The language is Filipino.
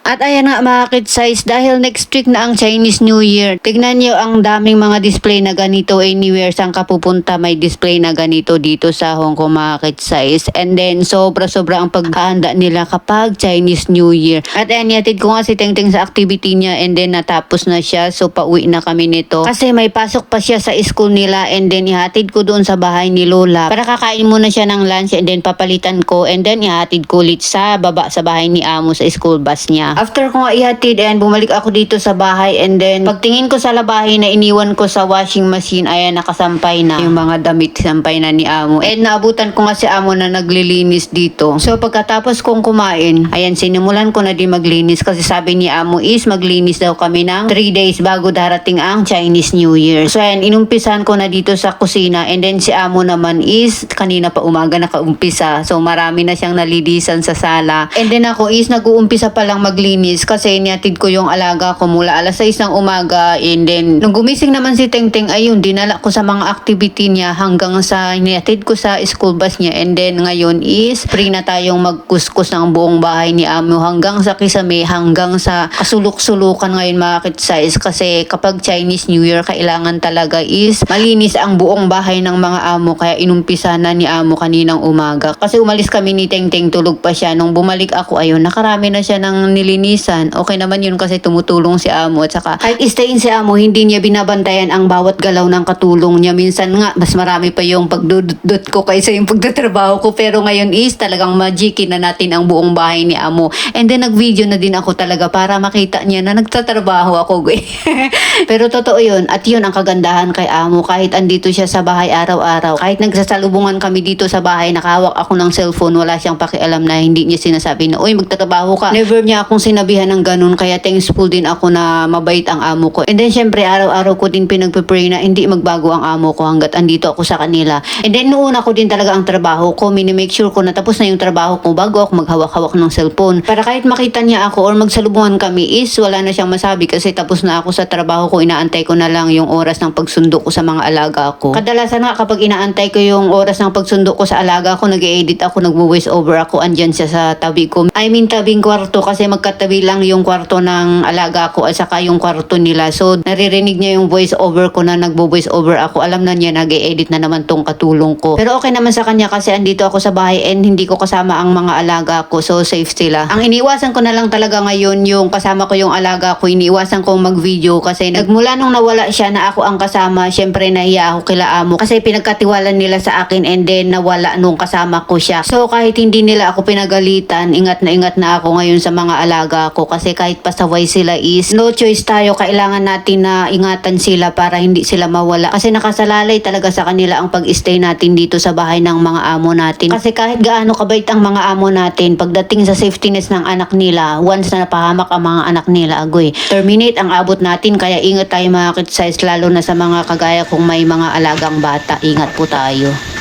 At ayan nga mga kid-size, dahil next week na ang Chinese New Year, tignan nyo ang daming mga display na ganito anywhere saan ka pupunta, may display na ganito dito sa Hong Kong mga kid-size. And then sobra-sobra ang paghahanda nila kapag Chinese New Year. At ayan, yatid ko nga si Tengteng sa activity niya and then natapos na siya, so pauwi na kami nito. Kasi may pasok pa siya sa school nila and then ihatid ko doon sa bahay ni Lola para kakain muna siya ng lunch and then papalitan ko and then ihatid ko ulit sa baba sa bahay ni Amo sa school bus niya. After ko nga ihatid and bumalik ako dito sa bahay and then pagtingin ko sa labahin na iniwan ko sa washing machine, ayan nakasampay na yung mga damit, sampay na ni Amo. And naabutan ko nga si Amo na naglilinis dito. So pagkatapos kong kumain, ayan sinimulan ko na din maglinis kasi sabi ni Amo is maglinis daw kami ng 3 days bago darating ang Chinese New Year. So ayan, inumpisan ko na dito sa kusina and then si Amo naman is kanina pa umaga nakaumpisa. So marami na siyang nalilisan sa sala. And then ako is nag-uumpisa pa lang maglinis kasi niatid ko yung alaga ko mula alas 6 ng umaga and then nung gumising naman si Tengteng ayun dinala ko sa mga activity niya hanggang sa niatid ko sa school bus niya and then ngayon is free na tayong magkuskus ng buong bahay ni Amo hanggang sa kisame, hanggang sa kasulok-sulukan ngayon mga kid-size kasi kapag Chinese New Year kailangan talaga is malinis ang buong bahay ng mga amo kaya inumpisa na ni Amo kaninang umaga kasi umalis kami ni Tengteng, tulog pa siya. Nung bumalik ako ayun nakarami na siya ng nilinisan. Okay naman yun kasi tumutulong si Amo at saka kahit stayin si Amo hindi niya binabantayan ang bawat galaw ng katulong niya. Minsan nga mas marami pa yung pagdudot ko kaysa yung pagtatrabaho ko pero ngayon is talagang magikin na natin ang buong bahay ni Amo and then nag-video na din ako talaga para makita niya na nagtatrabaho ako. Pero totoo yun at yun ang kagandahan kay Amo kahit andito siya sa bahay araw-araw, kahit nagsasalubungan kami dito sa bahay nakahawak ako ng cellphone, wala siyang pakialam na hindi niya sinasabi na uy magtatrabaho ka. Never niya akong sinabihan ng ganun kaya thankful din ako na mabait ang amo ko. And then syempre araw-araw ko din pinagpipray na hindi magbago ang amo ko hanggat andito ako sa kanila. And then noon ako din talaga ang trabaho ko, minimake sure ko na tapos na yung trabaho ko bago ako maghawak-hawak ng cellphone para kahit makita niya ako or magsalubungan kami is wala na siyang masabi kasi tapos na ako sa trabaho ko, inaantay ko na lang yung oras ng pagsundo ko sa mga alaga ko. Kadalasan nga kapag inaantay ko yung oras ng pagsundo ko sa alaga ko, nag-edit ako, nag-voice over ako, andyan siya sa tabi ko. I mean tabing kwarto kasi magkatabi lang yung kwarto ng alaga ko at saka yung kwarto nila. So naririnig niya yung voice over ko na nagbo-voice over ako. Alam na niya nag-edit na naman tong katulong ko. Pero okay naman sa kanya kasi andito ako sa bahay and hindi ko kasama ang mga alaga ko. So safe sila. Ang iniwasan ko na lang talaga ngayon yung kasama ko yung alaga ko. Iniwasan ko mag-video kasi nagmula nung nawala siya na ako ang kasama, syempre nahiya ako kila Amo kasi pinagkatiwalan nila sa akin and then nawala nung kasama ko siya. So kahit hindi nila ako pinagalitan, ingat na ako ngayon sa mga alaga ko kasi kahit pasaway sila is no choice tayo, kailangan natin na ingatan sila para hindi sila mawala kasi nakasalalay talaga sa kanila ang pag-stay natin dito sa bahay ng mga amo natin. Kasi kahit gaano kabait ang mga amo natin, pagdating sa safetyness ng anak nila, once na napahamak ang mga anak nila, agoy, terminate ang abot natin. Kaya ingat tayo mga kid-size lalo na sa mga kagaya kung may mga alagang bata, ingat po tayo.